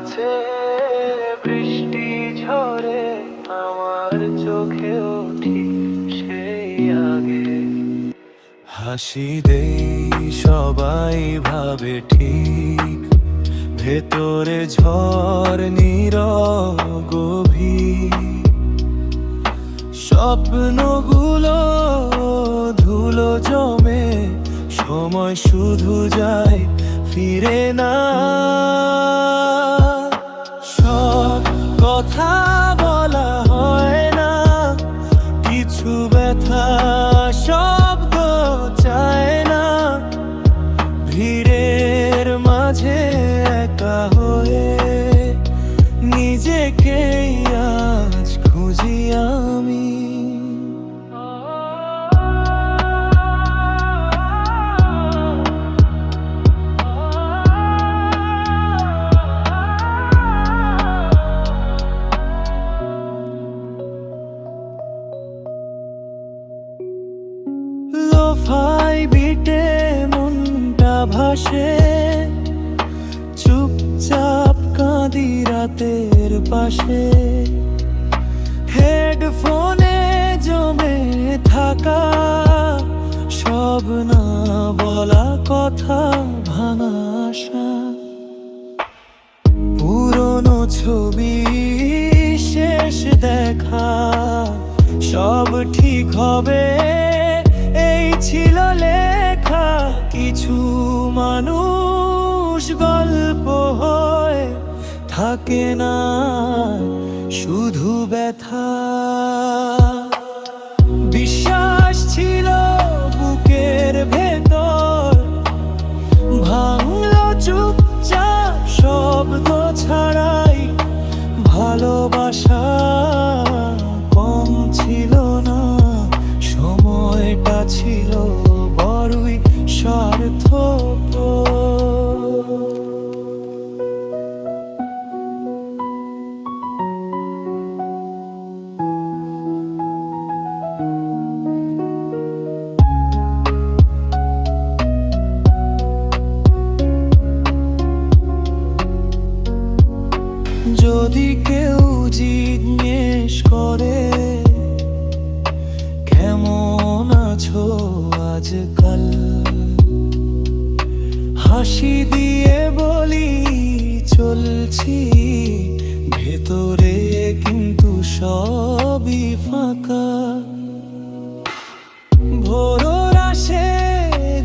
কাছে বৃষ্টি ঝরে আমার চোখেও ঠিক সেই আগে। হাসি দেই সবাই ভাবে ঠিক, ভেতরে ঝড় নীরব গভীর। স্বপ্নগুলো ধুলো জমে, সময় শুধু যায় ফিরে না। সব কথা বলা হয় না, কিছু ব্যথা শব্দ চায় না। ভিড়ের মাঝে একা হয়ে নিজেকেই আজ খুঁজি আমি। লোফাই বিটে মনটা ভাসে, চুপচাপ কাঁদি রাতের পাশে। হেডফোনে জমে থাকা সব না বলা কথা, ভাঙা আশা। পুরনো ছবি শেষ দেখা, সব ঠিক হবে এই ছিল লেখা। কিছু মানুষ গল্প হয়, থাকে না শুধু ব্যথা। বিশ্বাস ছিল বুকের ভেতর, ভাঙলো চুপচাপ শব্দ ছাড়াই। ভালোবাসা কম ছিল না, সময়টা ছিল বড়ই স্বার্থপর। যদি কেউ জিজ্ঞেস করে কেমন আছো আজকাল, হাসি দিয়ে বলি চলছি, ভেতরে কিন্তু সবই ফাঁকা। ভোর আসে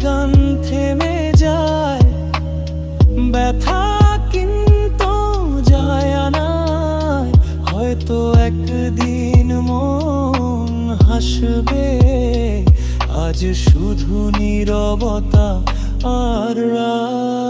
গান থেমে যায়, ব্যথা কিন্তু যায় না। হয়তো একদিন মন হাসবে, আজ শুধু নীরবতা আর রাত।